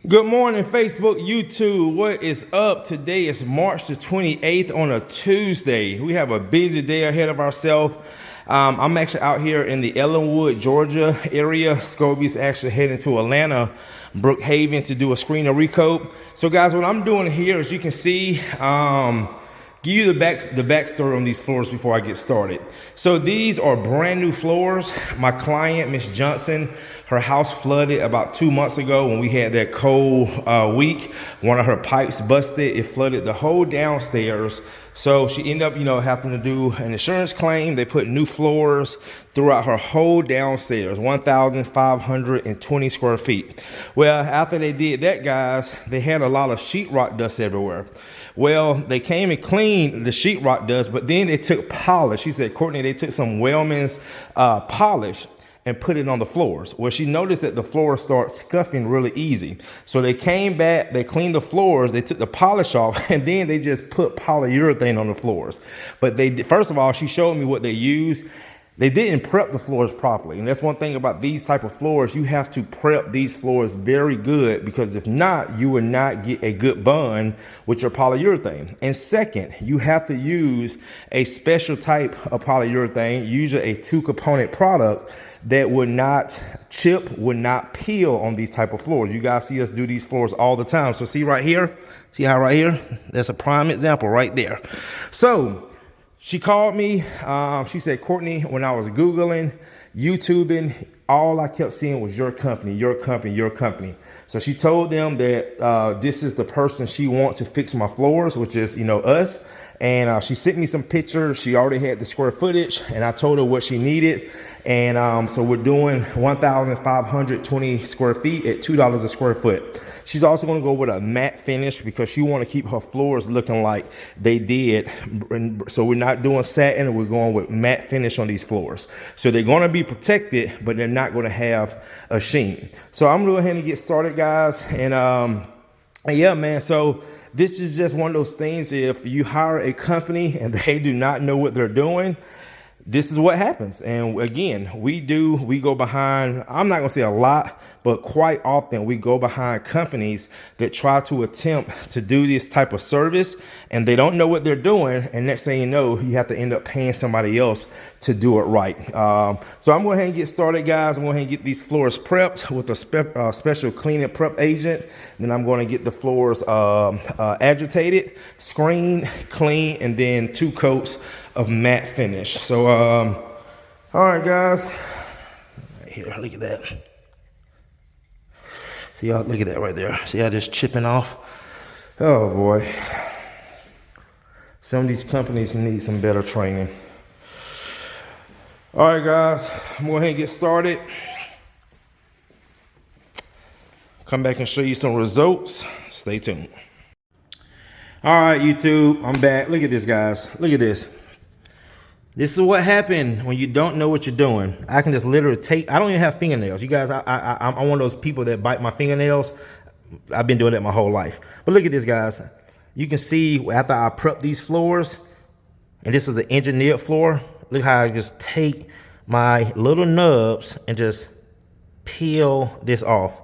Good morning, Facebook, YouTube. What is up? Today is March the 28th on a Tuesday. We have a busy day ahead of ourselves. I'm actually out here in the Ellenwood, Georgia area. Scobie's actually heading to Atlanta, Brookhaven to do a screen and recoat. So guys, what I'm doing here, as you can see, give you the backstory on these floors before I get started. So these are brand new floors. My client, Miss Johnson, her house flooded about 2 months ago when we had that cold week. One of her pipes busted. It flooded the whole downstairs. So she ended up, having to do an insurance claim. They put new floors throughout her whole downstairs, 1,520 square feet. Well, after they did that, guys, they had a lot of sheetrock dust everywhere. Well, they came and cleaned the sheetrock dust, but then they took polish. She said, Courtney, they took some Wellman's polish and put it on the floors. Well, she noticed that the floors start scuffing really easy. So they came back, they cleaned the floors, they took the polish off, and then they just put polyurethane on the floors. But first of all, she showed me what they used. They didn't prep the floors properly. And that's one thing about these type of floors. You have to prep these floors very good, because if not, you will not get a good bond with your polyurethane. And second, you have to use a special type of polyurethane, usually a 2-component product that would not chip, would not peel on these type of floors. You guys see us do these floors all the time. So see right here, see how right here, that's a prime example right there. So she called me. She said, Courtney, when I was Googling, YouTubing, all I kept seeing was your company, your company, your company. So she told them that this is the person she wants to fix my floors, which is, us. And she sent me some pictures. She already had the square footage, and I told her what she needed. And so we're doing 1,520 square feet at $2 a square foot. She's also going to go with a matte finish because she want to keep her floors looking like they did. And so we're not doing satin, we're going with matte finish on these floors. So they're going to be protected, but they're not going to have a sheen. So I'm going to go ahead and get started, guys. And yeah, man, so this is just one of those things. If you hire a company and they do not know what they're doing, this is what happens. And again, we go behind, I'm not gonna say a lot, but quite often we go behind companies that try to attempt to do this type of service, and they don't know what they're doing. And next thing you know, you have to end up paying somebody else to do it right. So I'm going to go ahead and get started, guys. I'm going to go ahead and get these floors prepped with a special cleaning prep agent. Then I'm going to get the floors agitated, screened, clean, and then 2 coats of matte finish. So, all right, guys. Right here, look at that. See y'all, look at that right there. See how just chipping off? Oh boy. Some of these companies need some better training. All right, guys, I'm going to go ahead and get started. Come back and show you some results. Stay tuned. All right, YouTube, I'm back. Look at this, guys. Look at this. This is what happened when you don't know what you're doing. I can just literally take, I don't even have fingernails. You guys, I'm one of those people that bite my fingernails. I've been doing that my whole life. But look at this, guys. You can see after I prep these floors, and this is an engineered floor, look how I just take my little nubs and just peel this off.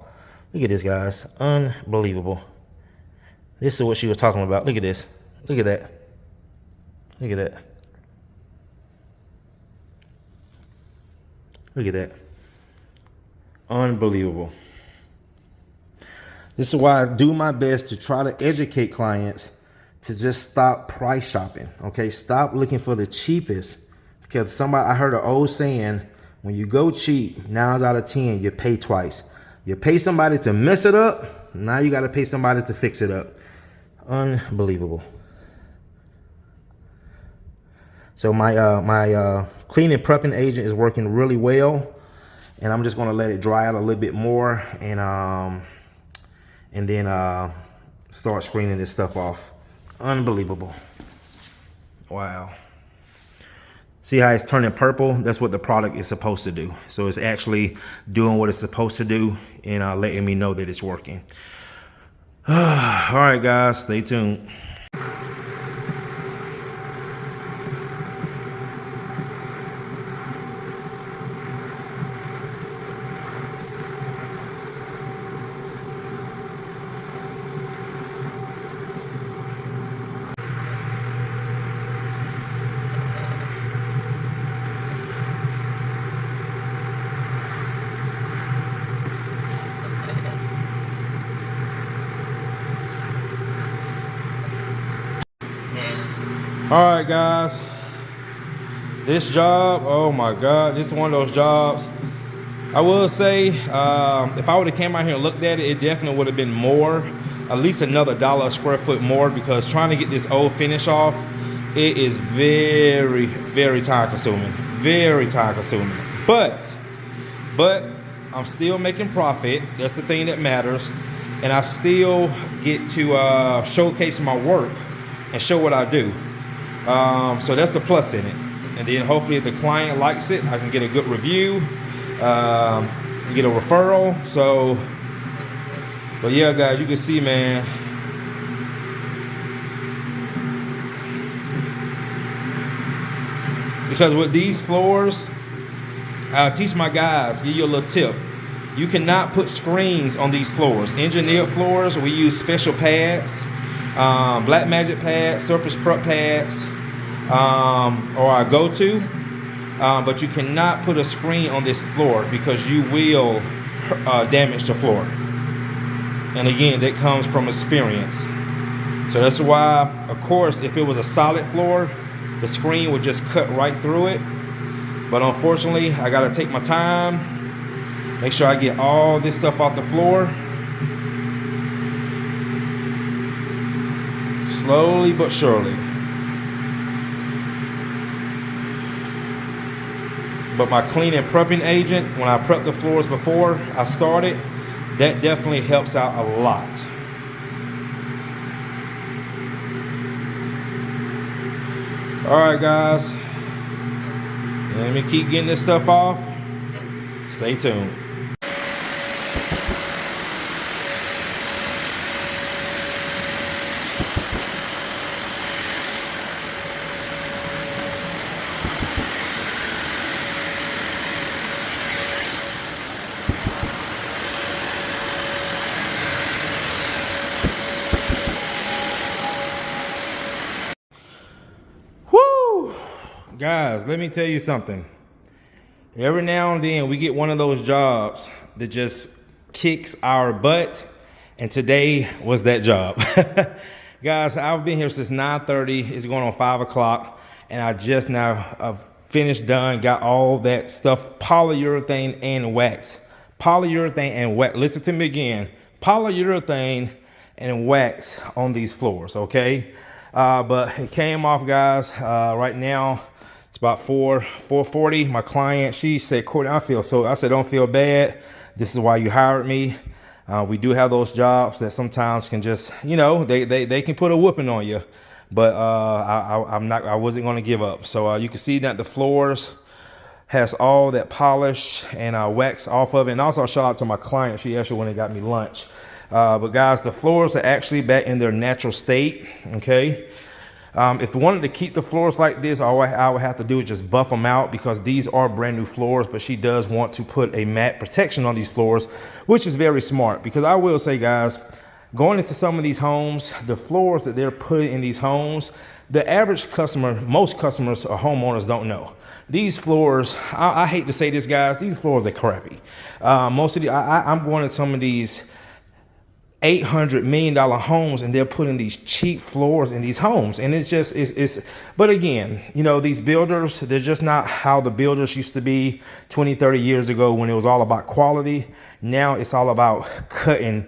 Look at this, guys. Unbelievable. This is what she was talking about. Look at this. Look at that. Look at that. Look at that. Unbelievable. This is why I do my best to try to educate clients to just stop price shopping. Okay, stop looking for the cheapest, because I heard an old saying, when you go cheap, 9 out of 10 you pay twice. You pay somebody to mess it up, now you got to pay somebody to fix it up. Unbelievable. So my cleaning prepping agent is working really well, and I'm just going to let it dry out a little bit more, and then start screening this stuff off. Unbelievable. Wow. See how it's turning purple? That's what the product is supposed to do. So it's actually doing what it's supposed to do, and letting me know that it's working. All right, guys, stay tuned. All right, guys. This job, oh my God, this is one of those jobs. I will say, if I would have came out here and looked at it, it definitely would have been more, at least another $1 a square foot more, because trying to get this old finish off, it is very, very time consuming. Very time consuming. But I'm still making profit. That's the thing that matters. And I still get to showcase my work and show what I do. So that's the plus in it. And then hopefully if the client likes it, I can get a good review, get a referral. So, but yeah, guys, you can see, man. Because with these floors, I teach my guys, give you a little tip. You cannot put screens on these floors. Engineered floors, we use special pads, Black Magic pads, surface prep pads, or our go-to. But you cannot put a screen on this floor because you will damage the floor. And again, that comes from experience. So that's why, of course, if it was a solid floor, the screen would just cut right through it. But unfortunately, I gotta take my time, make sure I get all this stuff off the floor. Slowly but surely. But my clean and prepping agent, when I prepped the floors before I started, that definitely helps out a lot. All right, guys. Let me keep getting this stuff off. Stay tuned. Guys, let me tell you something. Every now and then we get one of those jobs that just kicks our butt, and today was that job. Guys, I've been here since 9:30. It's going on 5 o'clock, and I just now finished, done, got all that stuff, polyurethane and wax. Polyurethane and wax. Listen to me again. Polyurethane and wax on these floors, okay? But it came off, guys. Right now, it's about 4:40. My client, she said, Courtney, I said, don't feel bad. This is why you hired me. We do have those jobs that sometimes can just, you know, they can put a whooping on you. But I wasn't going to give up. So you can see that the floors has all that polish and wax off of it. And also, shout out to my client. She actually went and got me lunch. But guys, the floors are actually back in their natural state, okay? If we wanted to keep the floors like this, all I would have to do is just buff them out, because these are brand new floors, but she does want to put a matte protection on these floors, which is very smart. Because I will say, guys, going into some of these homes, the floors that they're putting in these homes, the average customer, most customers or homeowners don't know. These floors, I hate to say this, guys, these floors are crappy. Most of the, I'm going to some of these $800 million homes, and they're putting these cheap floors in these homes, and it's just but again, you know, these builders, they're just not how the builders used to be 20-30 years ago, when it was all about quality. Now it's all about cutting,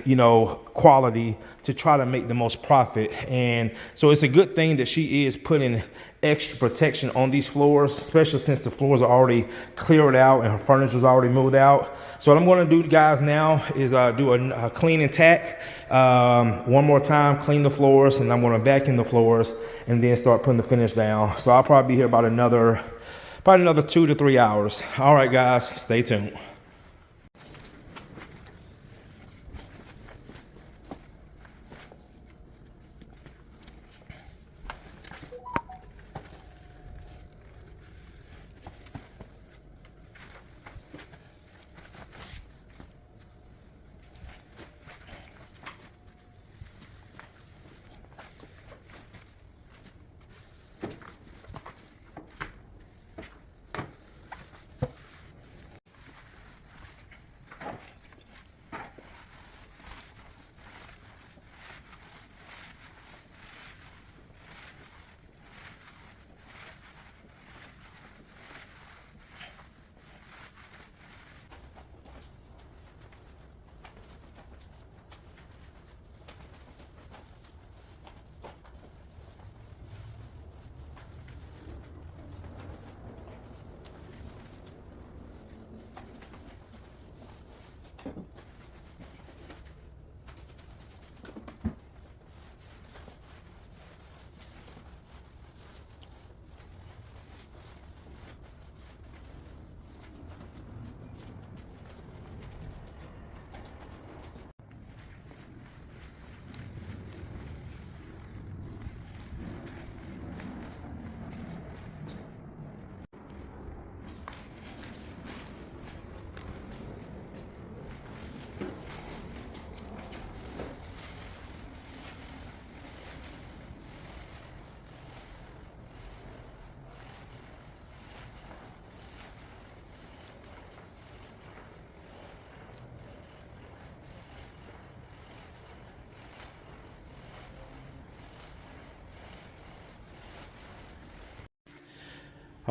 you know, quality to try to make the most profit. And so it's a good thing that she is putting extra protection on these floors, especially since the floors are already cleared out and her furniture is already moved out. So what I'm going to do, guys, now is do a clean and tack one more time, clean the floors, and I'm going to vacuum the floors and then start putting the finish down. So I'll probably be here about another 2 to 3 hours. All right, guys, stay tuned.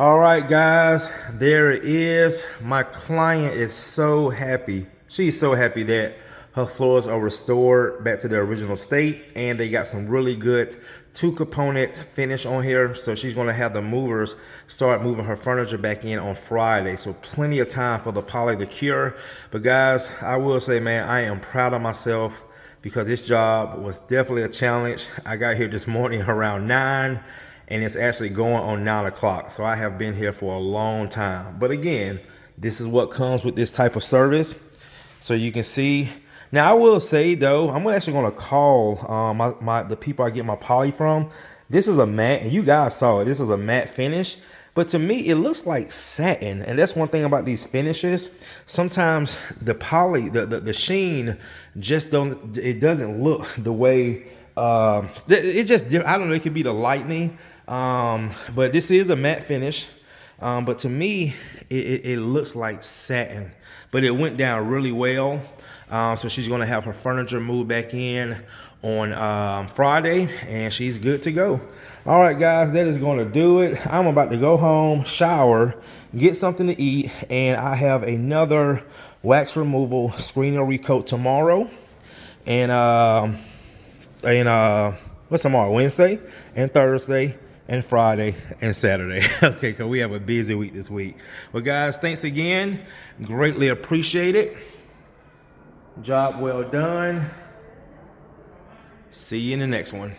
All right, guys, there it is. My client is so happy. She's so happy that her floors are restored back to their original state, and they got some really good 2-component finish on here. So she's gonna have the movers start moving her furniture back in on Friday. So plenty of time for the poly to cure. But guys, I will say, man, I am proud of myself because this job was definitely a challenge. I got here this morning around 9, and it's actually going on 9 o'clock. So I have been here for a long time. But again, this is what comes with this type of service. So you can see. Now I will say though, I'm actually gonna call the people I get my poly from. This is a matte, and you guys saw it. This is a matte finish. But to me, it looks like satin. And that's one thing about these finishes. Sometimes the poly, the sheen just doesn't look the way, it just, I don't know, it could be the lightning. But this is a matte finish. But to me, it looks like satin. But it went down really well. So she's gonna have her furniture moved back in on Friday, and she's good to go. All right, guys, that is gonna do it. I'm about to go home, shower, get something to eat, and I have another wax removal screen and recoat tomorrow. And what's tomorrow? Wednesday and Thursday and Friday and Saturday. Okay, because we have a busy week this week. Well, guys, thanks again. Greatly appreciate it. Job well done. See you in the next one.